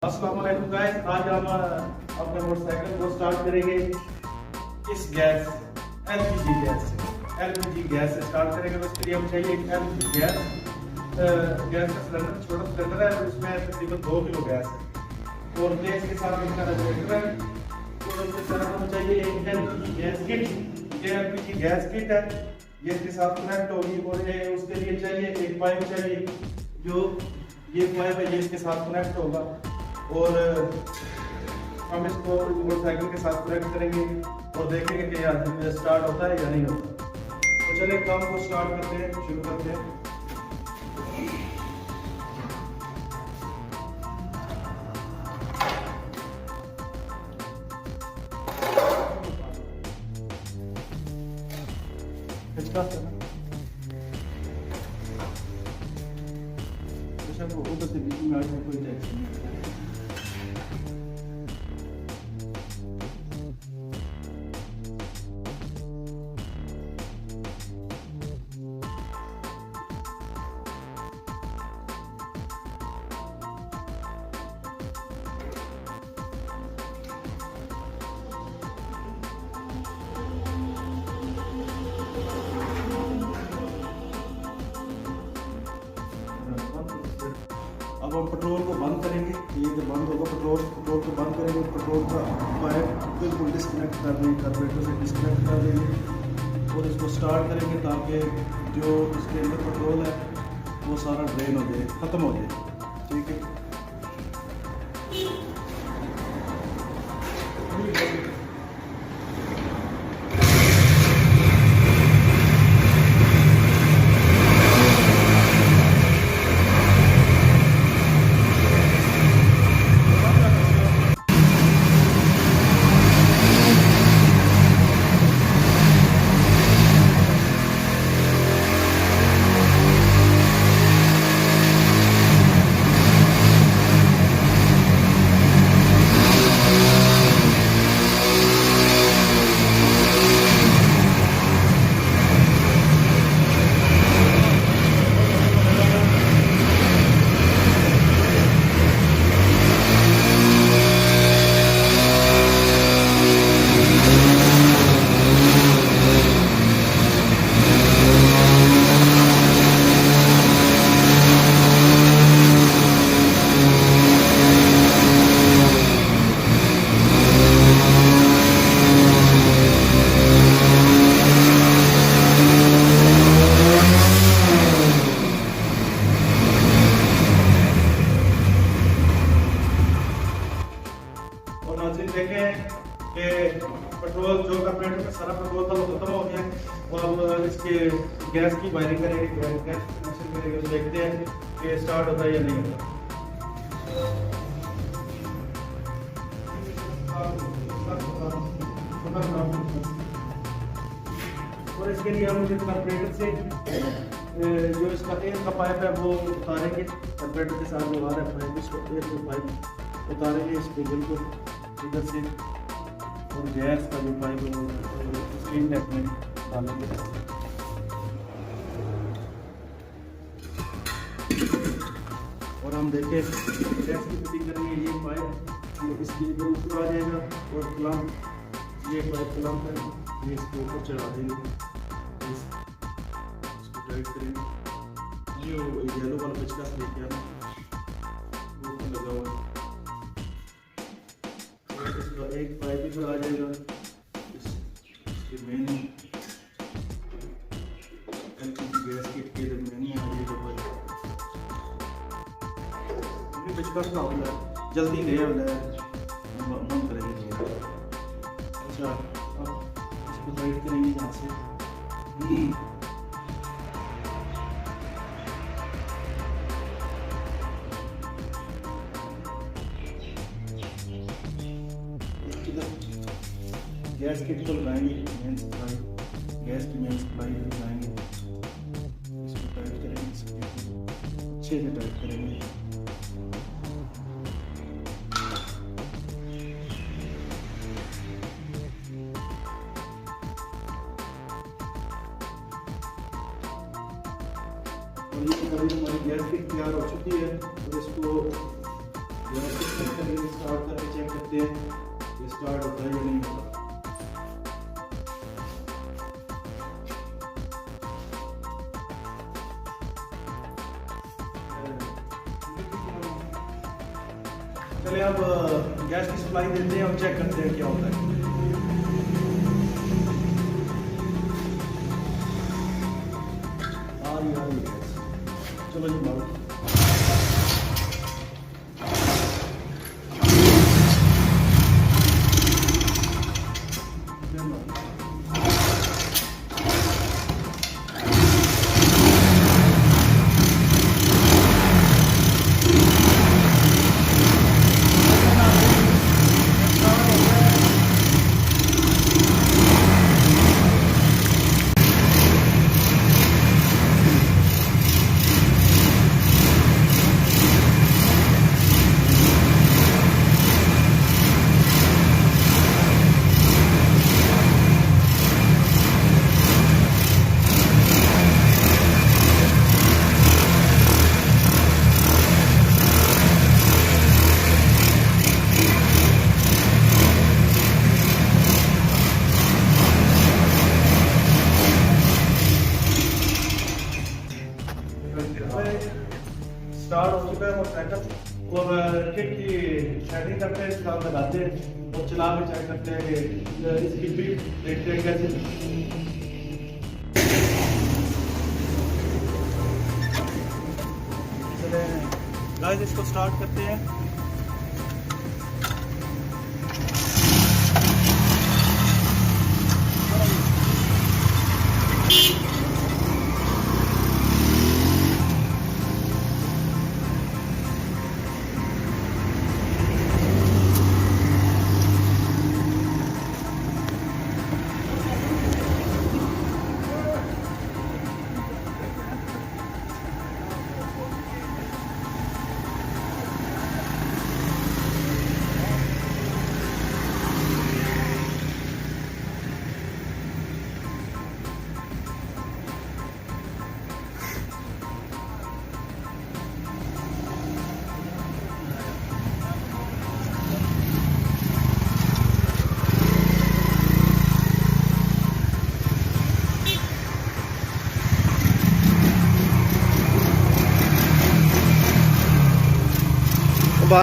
अस्सलाम वालेकुम गाइस, आज हम अपने मोटरसाइकिल को स्टार्ट करेंगे इस गैस एलपीजी गैस से स्टार्ट करेंगे। तो इसके लिए हमें चाहिए एक एलपीजी गैस का सिलेंडर, छोटा सिलेंडर है और इसमें तकरीबन 2 किलो गैस है और गैस के साथ इसका रेगुलेटर है। तो इसके साथ हमें चाहिए एक एलपीजी गैस किट। ये एलपीजी गैस किट है, ये इसके साथ कनेक्ट होगी और ये उसके लिए चाहिए एक पाइप चाहिए, जो ये पाइप है ये इसके साथ कनेक्ट होगा और हम इसको मोटरसाइकिल के साथ कनेक्ट करेंगे और देखेंगे कि यार स्टार्ट होता है या नहीं होता। तो चलिए काम को स्टार्ट करते हैं, शुरू करते हैं। ऊपर से बीच में आगे कोई टेंशन नहीं। अब हम पेट्रोल को बंद करेंगे। ये जब बंद होगा पेट्रोल को बंद करेंगे, पेट्रोल का पाइप बिल्कुल डिस्कनेक्ट कर देंगे, कार्बोरेटर से डिस्कनेक्ट कर देंगे और इसको स्टार्ट करेंगे ताकि जो इसके अंदर पेट्रोल है वो सारा ड्रेन हो जाए, ख़त्म हो जाए। ठीक है, देखें कि पेट्रोल जो कार्बोरेटर का सारा पेट्रोल था वो खत्म हो गया और अब इसके गैस की वायरिंग करेंगे, गैस कनेक्शन करेंगे तो देखते हैं कि स्टार्ट होता है या नहीं होता। और इसके लिए हम कार्बोरेटर से जो इसका एयर का पाइप है वो उतारेंगे, कार्बोरेटर के साथ जो आ रहा है पाइप, इसको एयर का पाइप उतारेंगे इसको बिल्कुल इधर से और गैस का जो पाइप है वो स्क्रीन टैप में डालेंगे और हम देखें गैस की फिटिंग करनी है। ये पाइप इसके इधर ऊपर आ जाएगा और क्लम्प, ये पाइप क्लम्प है, ये इसके ऊपर चढ़ा देंगे, इसको टाइट करेंगे। जो येलो वाला पेचकस लेके आना वो ऊपर लगा हुआ है, एक पाइप इधर आ जाएगा, इसके मेन एलपीजी गैस किट के इधर मेन आ जाएगा पाइप। ये पेचकस ना होला जल्दी ले होला बंद करेंगे। अच्छा, अब इसको टाइट करेंगे यहाँ से। गैस किट को लगाएंगे, मेन सप्लाई, गैस की मेन सप्लाई लगाएंगे, इसको टाइट करेंगे, अच्छे से टाइट करेंगे। और ये करीब हमारी गैस किट तैयार हो चुकी है और इसको गैस किट स्टार्ट करके चेक करते हैं ये स्टार्ट होता है या नहीं होता। चलिए अब गैस की सप्लाई देते हैं और चेक करते हैं क्या होता है। आ रही गैस, चलो जी मारो। स्टार्ट हो चुका है मोटरसाइकिल और किट की सेटिंग करते हैं, इसका लगाते हैं और चला के चेक करते हैं कि इसकी स्पीड देखते हैं कैसे। चले गाइस इसको स्टार्ट करते हैं।